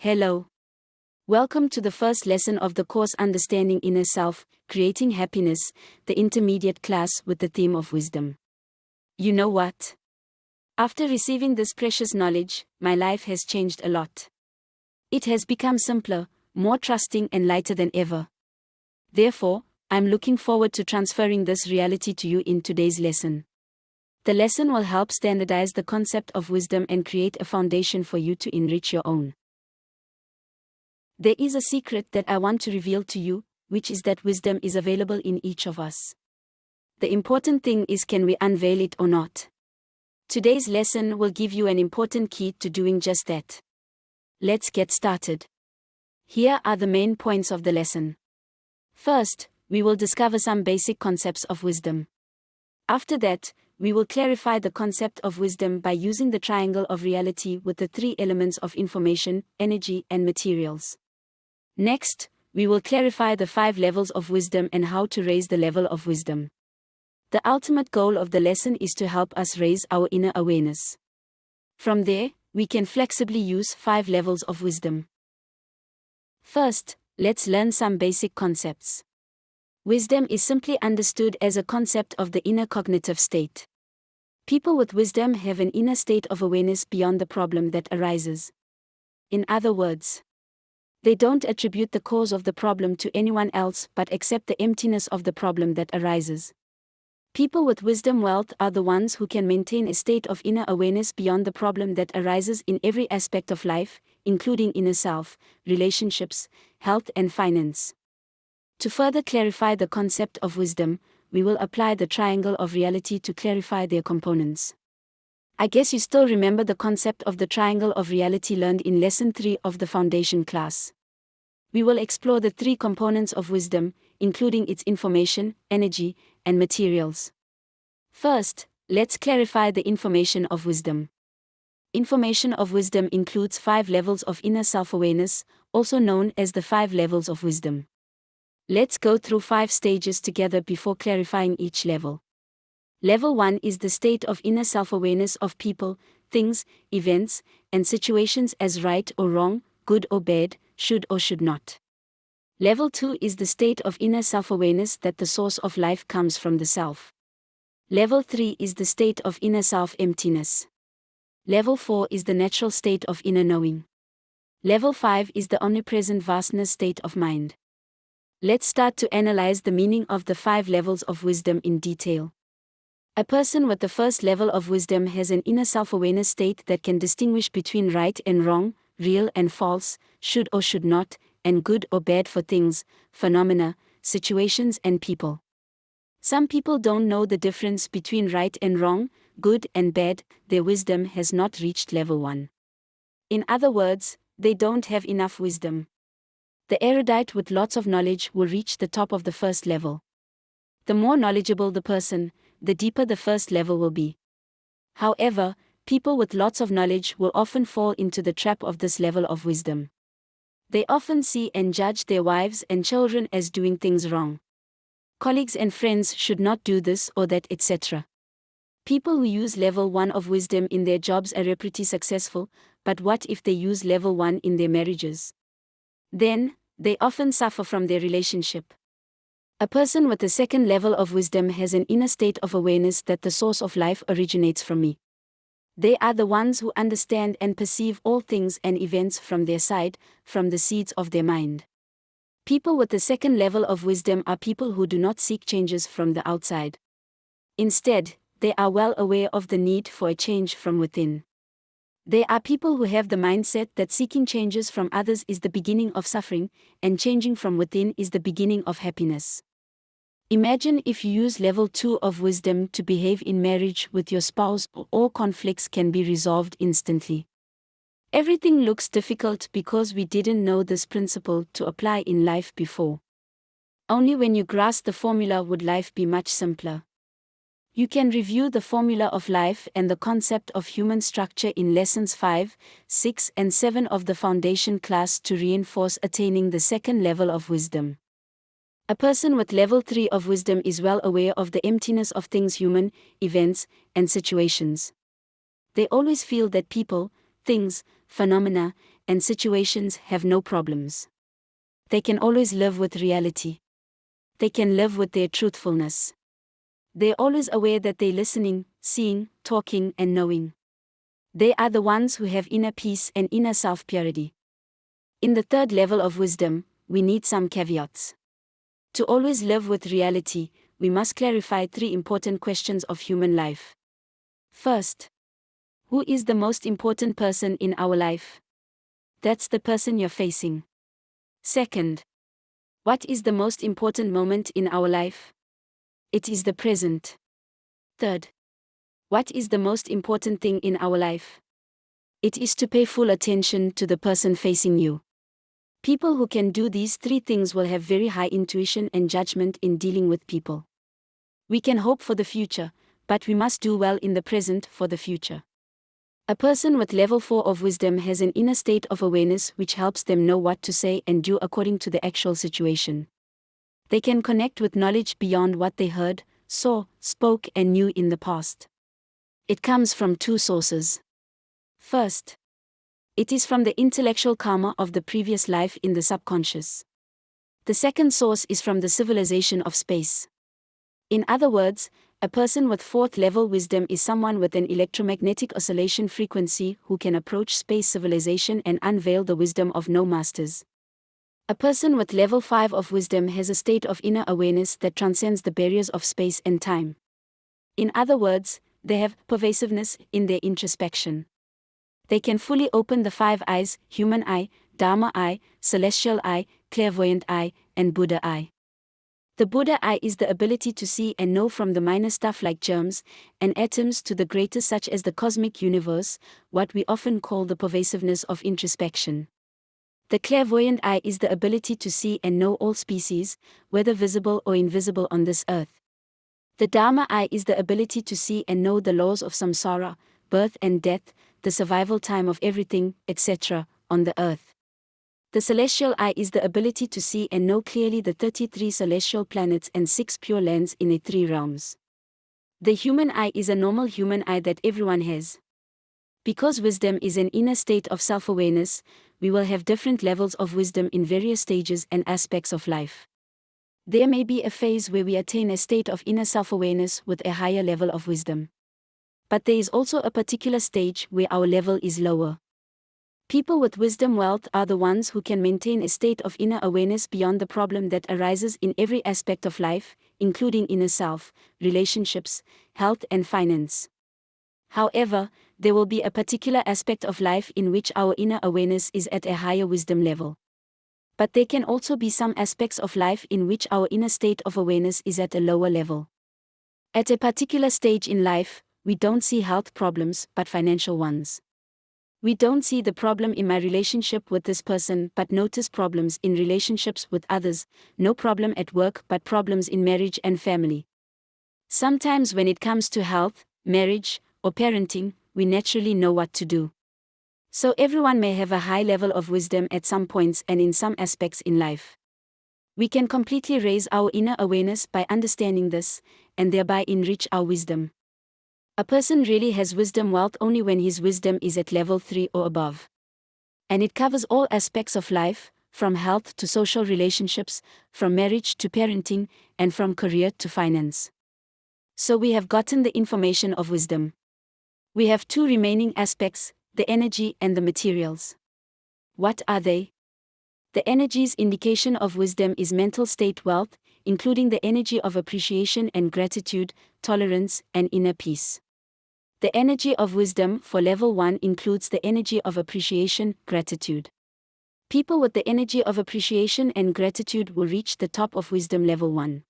Hello. Welcome to the first lesson of the course Understanding Inner Self, Creating Happiness, the intermediate class with the theme of wisdom. You know what? After receiving this precious knowledge, my life has changed a lot. It has become simpler, more trusting and lighter than ever. Therefore, I'm looking forward to transferring this reality to you in today's lesson. The lesson will help standardize the concept of wisdom and create a foundation for you to enrich your own. There is a secret that I want to reveal to you, which is that wisdom is available in each of us. The important thing is, can we unveil it or not? Today's lesson will give you an important key to doing just that. Let's get started. Here are the main points of the lesson. First, we will discover some basic concepts of wisdom. After that, we will clarify the concept of wisdom by using the triangle of reality with the three elements of information, energy, and materials. Next, we will clarify the 5 levels of wisdom and how to raise the level of wisdom. The ultimate goal of the lesson is to help us raise our inner awareness. From there, we can flexibly use 5 levels of wisdom. First, let's learn some basic concepts. Wisdom is simply understood as a concept of the inner cognitive state. People with wisdom have an inner state of awareness beyond the problem that arises. In other words, they don't attribute the cause of the problem to anyone else but accept the emptiness of the problem that arises. People with wisdom wealth are the ones who can maintain a state of inner awareness beyond the problem that arises in every aspect of life, including inner self, relationships, health and finance. To further clarify the concept of wisdom, we will apply the triangle of reality to clarify their components. I guess you still remember the concept of the triangle of reality learned in Lesson 3 of the Foundation class. We will explore the 3 components of wisdom, including its information, energy, and materials. First, let's clarify the information of wisdom. Information of wisdom includes 5 levels of inner self-awareness, also known as the 5 levels of wisdom. Let's go through 5 stages together before clarifying each level. Level 1 is the state of inner self-awareness of people, things, events, and situations as right or wrong, good or bad, should or should not. Level 2 is the state of inner self-awareness that the source of life comes from the self. Level 3 is the state of inner self-emptiness. Level 4 is the natural state of inner knowing. Level 5 is the omnipresent vastness state of mind. Let's start to analyze the meaning of the 5 levels of wisdom in detail. A person with the first level of wisdom has an inner self-awareness state that can distinguish between right and wrong, real and false, should or should not, and good or bad for things, phenomena, situations and people. Some people don't know the difference between right and wrong, good and bad. Their wisdom has not reached level 1. In other words, they don't have enough wisdom. The erudite with lots of knowledge will reach the top of the first level. The more knowledgeable the person, the deeper the first level will be. However, people with lots of knowledge will often fall into the trap of this level of wisdom. They often see and judge their wives and children as doing things wrong. Colleagues and friends should not do this or that, etc. People who use level 1 of wisdom in their jobs are pretty successful, but what if they use level 1 in their marriages? Then, they often suffer from their relationship. A person with the second level of wisdom has an inner state of awareness that the source of life originates from me. They are the ones who understand and perceive all things and events from their side, from the seeds of their mind. People with the second level of wisdom are people who do not seek changes from the outside. Instead, they are well aware of the need for a change from within. They are people who have the mindset that seeking changes from others is the beginning of suffering, and changing from within is the beginning of happiness. Imagine if you use level 2 of wisdom to behave in marriage with your spouse, all conflicts can be resolved instantly. Everything looks difficult because we didn't know this principle to apply in life before. Only when you grasp the formula would life be much simpler. You can review the formula of life and the concept of human structure in lessons 5, 6 and 7 of the foundation class to reinforce attaining the second level of wisdom. A person with level 3 of wisdom is well aware of the emptiness of things, human, events, and situations. They always feel that people, things, phenomena, and situations have no problems. They can always live with reality. They can live with their truthfulness. They're always aware that they're listening, seeing, talking, and knowing. They are the ones who have inner peace and inner self-purity. In the third level of wisdom, we need some caveats. To always live with reality, we must clarify 3 important questions of human life. First, who is the most important person in our life? That's the person you're facing. Second, what is the most important moment in our life? It is the present. Third, what is the most important thing in our life? It is to pay full attention to the person facing you. People who can do these 3 things will have very high intuition and judgment in dealing with people. We can hope for the future, but we must do well in the present for the future. A person with level 4 of wisdom has an inner state of awareness which helps them know what to say and do according to the actual situation. They can connect with knowledge beyond what they heard, saw, spoke, and knew in the past. It comes from 2 sources. First, it is from the intellectual karma of the previous life in the subconscious. The second source is from the civilization of space. In other words, a person with 4th level wisdom is someone with an electromagnetic oscillation frequency who can approach space civilization and unveil the wisdom of no masters. A person with level 5 of wisdom has a state of inner awareness that transcends the barriers of space and time. In other words, they have pervasiveness in their introspection. They can fully open the 5 eyes: human eye, Dharma eye, celestial eye, clairvoyant eye, and Buddha eye. The Buddha eye is the ability to see and know from the minor stuff like germs and atoms to the greater such as the cosmic universe, what we often call the pervasiveness of introspection. The clairvoyant eye is the ability to see and know all species, whether visible or invisible on this earth. The Dharma eye is the ability to see and know the laws of samsara, birth and death, the survival time of everything, etc., on the earth. The celestial eye is the ability to see and know clearly the 33 celestial planets and 6 pure lands in the 3 realms. The human eye is a normal human eye that everyone has. Because wisdom is an inner state of self-awareness, we will have different levels of wisdom in various stages and aspects of life. There may be a phase where we attain a state of inner self-awareness with a higher level of wisdom. But there is also a particular stage where our level is lower. People with wisdom wealth are the ones who can maintain a state of inner awareness beyond the problem that arises in every aspect of life, including inner self, relationships, health and finance. However, there will be a particular aspect of life in which our inner awareness is at a higher wisdom level. But there can also be some aspects of life in which our inner state of awareness is at a lower level. At a particular stage in life, we don't see health problems but financial ones. We don't see the problem in my relationship with this person but notice problems in relationships with others, no problem at work but problems in marriage and family. Sometimes when it comes to health, marriage, or parenting, we naturally know what to do. So everyone may have a high level of wisdom at some points and in some aspects in life. We can completely raise our inner awareness by understanding this, and thereby enrich our wisdom. A person really has wisdom wealth only when his wisdom is at level 3 or above. And it covers all aspects of life, from health to social relationships, from marriage to parenting, and from career to finance. So we have gotten the information of wisdom. We have 2 remaining aspects, the energy and the materials. What are they? The energy's indication of wisdom is mental state wealth, including the energy of appreciation and gratitude, tolerance, and inner peace. The energy of wisdom for level 1 includes the energy of appreciation, gratitude. People with the energy of appreciation and gratitude will reach the top of wisdom level 1.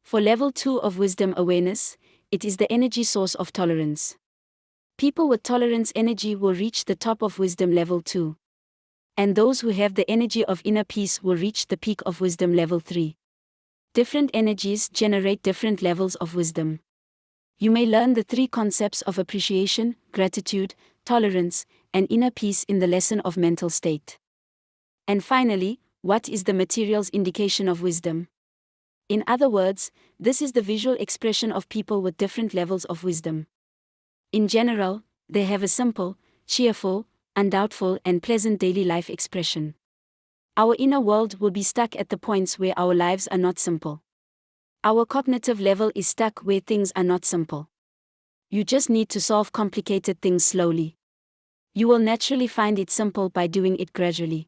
For level 2 of wisdom awareness, it is the energy source of tolerance. People with tolerance energy will reach the top of wisdom level 2. And those who have the energy of inner peace will reach the peak of wisdom level 3. Different energies generate different levels of wisdom. You may learn the 3 concepts of appreciation, gratitude, tolerance, and inner peace in the lesson of mental state. And finally, what is the material's indication of wisdom? In other words, this is the visual expression of people with different levels of wisdom. In general, they have a simple, cheerful, undoubtful, and pleasant daily life expression. Our inner world will be stuck at the points where our lives are not simple. Our cognitive level is stuck where things are not simple. You just need to solve complicated things slowly. You will naturally find it simple by doing it gradually.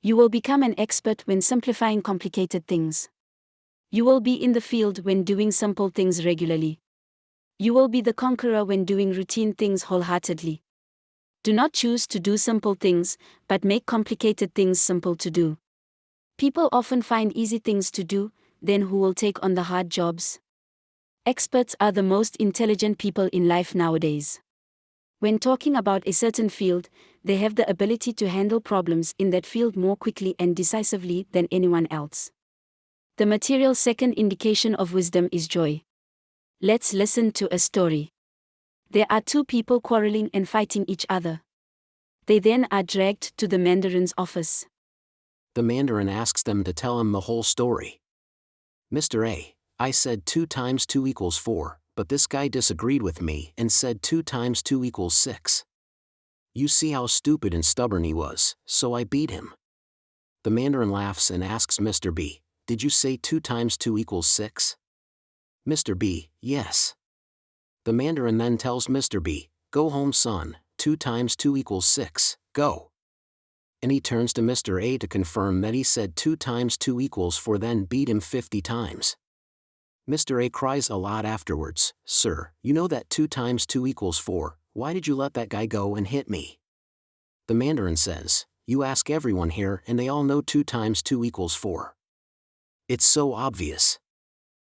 You will become an expert when simplifying complicated things. You will be in the field when doing simple things regularly. You will be the conqueror when doing routine things wholeheartedly. Do not choose to do simple things, but make complicated things simple to do. People often find easy things to do, then who will take on the hard jobs? Experts are the most intelligent people in life nowadays. When talking about a certain field, they have the ability to handle problems in that field more quickly and decisively than anyone else. The material second indication of wisdom is joy. Let's listen to a story. There are two people quarreling and fighting each other. They then are dragged to the mandarin's office. The mandarin asks them to tell him the whole story. Mr. A, I said 2 times 2 equals 4, but this guy disagreed with me and said 2 times 2 equals 6. You see how stupid and stubborn he was, so I beat him. The mandarin laughs and asks Mr. B, did you say 2 times 2 equals 6? Mr. B, yes. The mandarin then tells Mr. B, go home son, 2 times 2 equals 6, go. And he turns to Mr. A to confirm that he said 2 times 2 equals 4, then beat him 50 times. Mr. A cries a lot afterwards, sir, you know that 2 times 2 equals 4, why did you let that guy go and hit me? The mandarin says, you ask everyone here and they all know 2 times 2 equals 4. It's so obvious.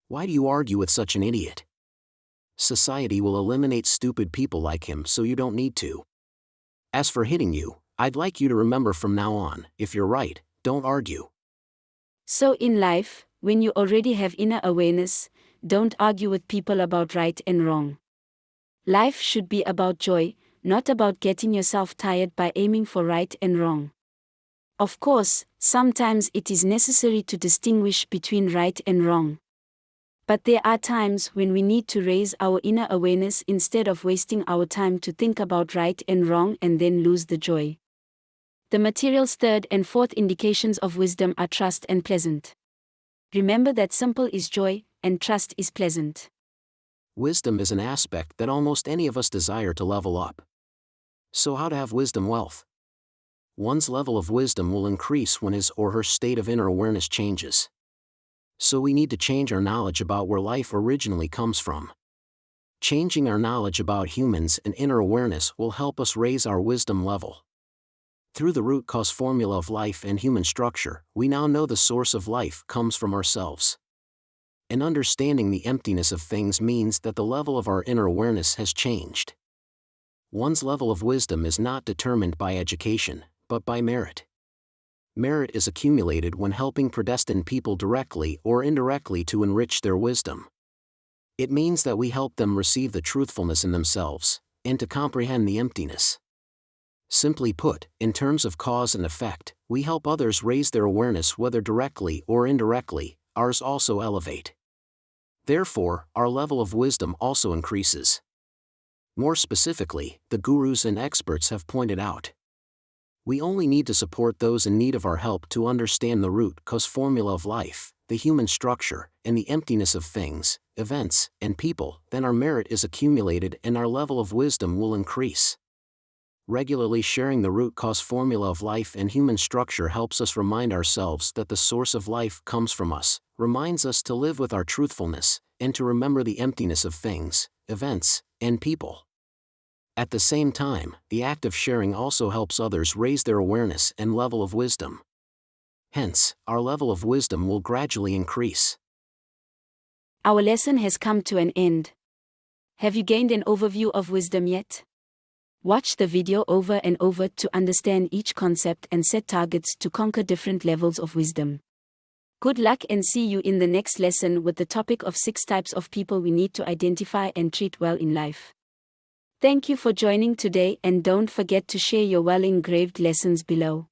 Why do you argue with such an idiot? Society will eliminate stupid people like him, so you don't need to. As for hitting you, I'd like you to remember from now on, if you're right, don't argue. So in life, when you already have inner awareness, don't argue with people about right and wrong. Life should be about joy, not about getting yourself tired by aiming for right and wrong. Of course, sometimes it is necessary to distinguish between right and wrong. But there are times when we need to raise our inner awareness instead of wasting our time to think about right and wrong and then lose the joy. The material's third and fourth indications of wisdom are trust and pleasant. Remember that simple is joy, and trust is pleasant. Wisdom is an aspect that almost any of us desire to level up. So how to have wisdom wealth? One's level of wisdom will increase when his or her state of inner awareness changes. So we need to change our knowledge about where life originally comes from. Changing our knowledge about humans and inner awareness will help us raise our wisdom level. Through the root cause formula of life and human structure, we now know the source of life comes from ourselves. And understanding the emptiness of things means that the level of our inner awareness has changed. One's level of wisdom is not determined by education, but by merit. Merit is accumulated when helping predestined people directly or indirectly to enrich their wisdom. It means that we help them receive the truthfulness in themselves, and to comprehend the emptiness. Simply put, in terms of cause and effect, we help others raise their awareness whether directly or indirectly, ours also elevate. Therefore, our level of wisdom also increases. More specifically, the gurus and experts have pointed out. We only need to support those in need of our help to understand the root cause formula of life, the human structure, and the emptiness of things, events, and people, then our merit is accumulated and our level of wisdom will increase. Regularly sharing the root cause formula of life and human structure helps us remind ourselves that the source of life comes from us, reminds us to live with our truthfulness, and to remember the emptiness of things, events, and people. At the same time, the act of sharing also helps others raise their awareness and level of wisdom. Hence, our level of wisdom will gradually increase. Our lesson has come to an end. Have you gained an overview of wisdom yet? Watch the video over and over to understand each concept and set targets to conquer different levels of wisdom. Good luck and see you in the next lesson with the topic of 6 types of people we need to identify and treat well in life. Thank you for joining today, and don't forget to share your well-engraved lessons below.